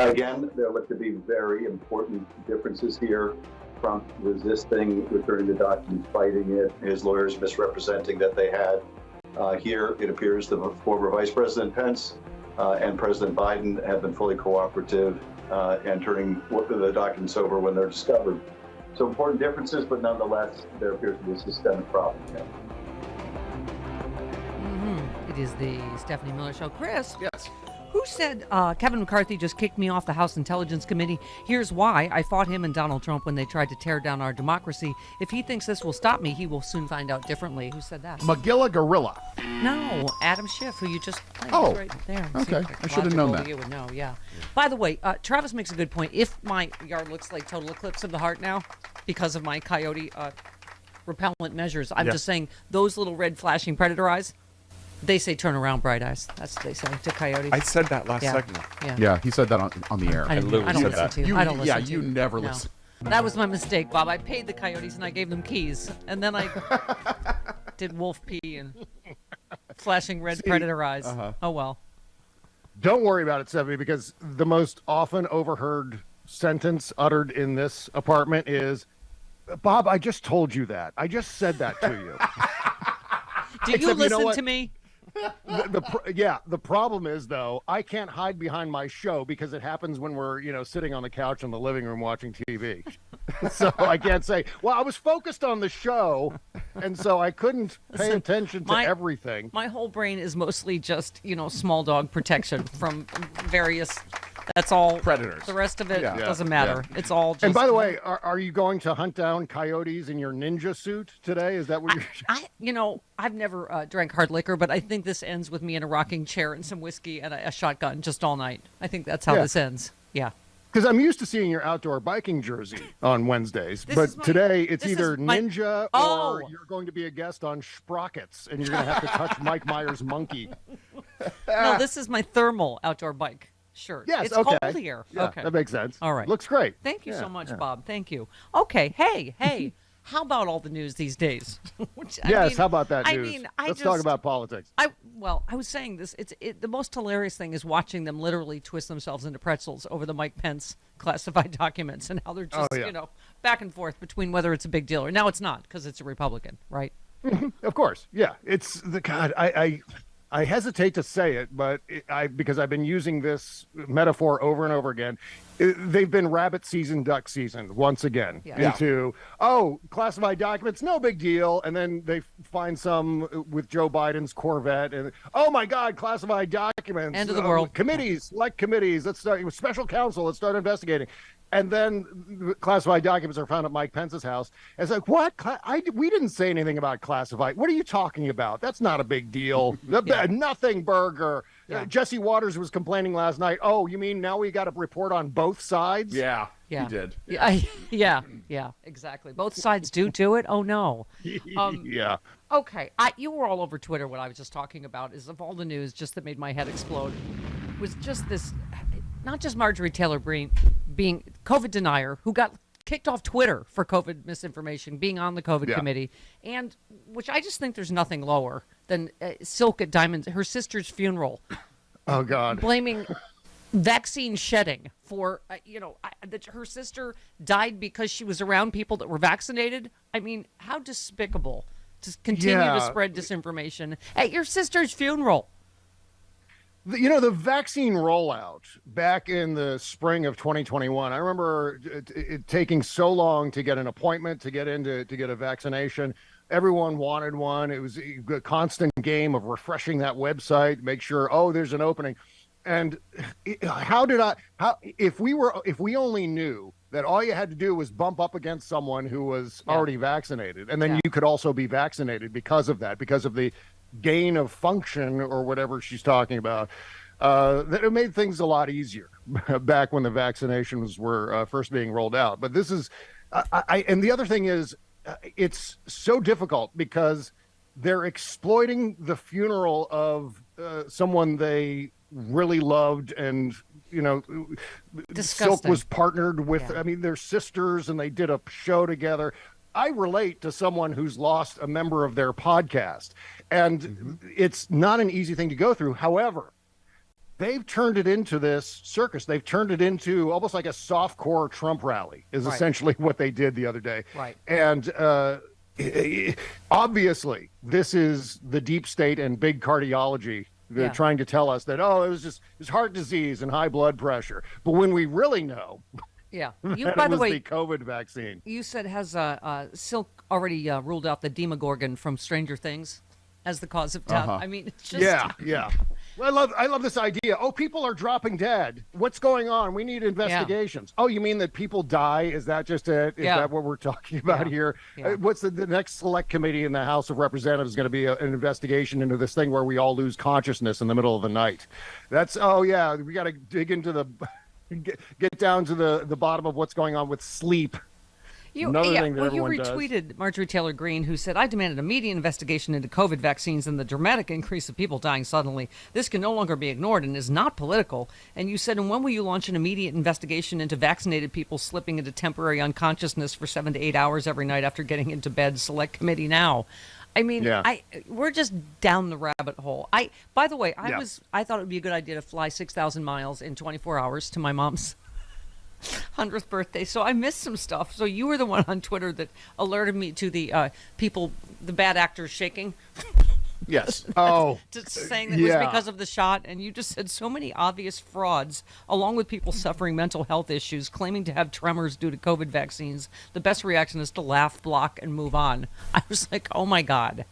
Again, there look to be very important differences here. Trump resisting returning the documents, fighting it, his lawyers misrepresenting that they had. Here, it appears the former Vice President Pence and President Biden have been fully cooperative and turning the documents over when they're discovered. So important differences, but nonetheless, there appears to be a systemic problem here. It is the Stephanie Miller Show. Chris? Yes. Who said Kevin McCarthy just kicked me off the House Intelligence Committee? Here's why. I fought him and Donald Trump when they tried to tear down our democracy. If he thinks this will stop me, he will soon find out differently. Who said that? Magilla Gorilla. No, Adam Schiff, who you just played. Oh, right there. okay. I should have known that. You would know, yeah. By the way, Travis makes a good point. If my yard looks like total eclipse of the heart now because of my coyote repellent measures, I'm just saying those little red flashing predator eyes, they say turn around, bright eyes. That's what they say to coyotes. I said that last segment. Yeah, he said that on the air. I don't listen to you. I don't listen to you. You never No. listen. That was my mistake, Bob. I paid the coyotes and I gave them keys. And then I did wolf pee and flashing red predator eyes. Oh, well. Don't worry about it, Stephanie, because the most often overheard sentence uttered in this apartment is, Bob, I just told you that. I just said that to you. Do you listen to me? The problem is, though, I can't hide behind my show because it happens when we're, sitting on the couch in the living room watching TV. So I can't say, well, I was focused on the show, and so I couldn't pay attention to everything. My whole brain is mostly just, small dog protection from various... That's all. Predators. The rest of it doesn't matter. Yeah. It's all just... And by the way, are you going to hunt down coyotes in your ninja suit today? Is that what you're... I've never drank hard liquor, but I think this ends with me in a rocking chair and some whiskey and a shotgun just all night. I think that's how this ends. Yeah. Because I'm used to seeing your outdoor biking jersey on Wednesdays, but today it's either ninja or you're going to be a guest on Sprockets, and you're going to have to touch Mike Myers' monkey. No, this is my thermal outdoor bike shirt. Yes, it's okay. cold here. Yeah, okay. That makes sense. All right. Looks great. Thank you so much, Bob. Thank you. Okay. Hey. How about all the news these days? How about that news? Let's talk about politics. I was saying this. The most hilarious thing is watching them literally twist themselves into pretzels over the Mike Pence classified documents and how they're just, back and forth between whether it's a big deal or now it's not because it's a Republican, right? Of course. Yeah. It's the God. I hesitate to say it, but because I've been using this metaphor over and over again. They've been rabbit season, duck season once again into, classified documents, no big deal. And then they find some with Joe Biden's Corvette and, oh my God, classified documents. End of the world. Committees, select committees. Let's start special counsel. Let's start investigating. And then classified documents are found at Mike Pence's house. And it's like, what? We didn't say anything about classified. What are you talking about? That's not a big deal. Nothing, Burger. Yeah. Jesse Waters was complaining last night. Oh, you mean now we got to report on both sides? Yeah, he did. Yeah, exactly. Both sides do it. Oh, no. Yeah. Okay. You were all over Twitter. What I was just talking about is of all the news just that made my head explode was just this, not just Marjorie Taylor Greene being COVID denier who got kicked off Twitter for COVID misinformation, being on the COVID committee, and which I just think there's nothing lower than Silk at Diamond, her sister's funeral. Oh, God. Blaming vaccine shedding for, that her sister died because she was around people that were vaccinated. I mean, how despicable to continue to spread disinformation at your sister's funeral. The vaccine rollout back in the spring of 2021, I remember it taking so long to get an appointment, to get a vaccination. Everyone wanted one. It was a constant game of refreshing that website, make sure, there's an opening. And if we only knew that all you had to do was bump up against someone who was already vaccinated, and then you could also be vaccinated because of the gain of function or whatever she's talking about, that it made things a lot easier back when the vaccinations were first being rolled out. But this is, and the other thing is, it's so difficult because they're exploiting the funeral of someone they really loved, and Silk was partnered with. I mean, they're sisters, and they did a show together. I relate to someone who's lost a member of their podcast, and it's not an easy thing to go through. However, they've turned it into this circus. They've turned it into almost like a softcore Trump rally is essentially what they did the other day. Right. And obviously, this is the deep state and big cardiology. They're trying to tell us that, it's heart disease and high blood pressure. But when we really know, yeah. by the way, the COVID vaccine. You said has Silk already ruled out the Demogorgon from Stranger Things as the cause of death. I mean, it's just yeah. Well, I love this idea. Oh, people are dropping dead. What's going on? We need investigations. Oh, you mean that people die? Is that just it? Is that what we're talking about here? What's the next select committee in the House of Representatives going to be an investigation into this thing where we all lose consciousness in the middle of the night? That's we got to dig into the get down to the bottom of what's going on with sleep. Another thing that you everyone retweeted does. Marjorie Taylor Greene, who said, I demanded a immediate investigation into COVID vaccines and the dramatic increase of people dying suddenly. This can no longer be ignored and is not political. And you said, and when will you launch an immediate investigation into vaccinated people slipping into temporary unconsciousness for 7 to 8 hours every night after getting into bed? Select committee now. I mean, we're just down the rabbit hole. By the way, I thought it would be a good idea to fly 6,000 miles in 24 hours to my mom's 100th birthday, so I missed some stuff. So you were the one on Twitter that alerted me to the the bad actors shaking. Yes. Saying that it was because of the shot, and you just said so many obvious frauds, along with people suffering mental health issues, claiming to have tremors due to COVID vaccines. The best reaction is to laugh, block, and move on. I was like, oh my God.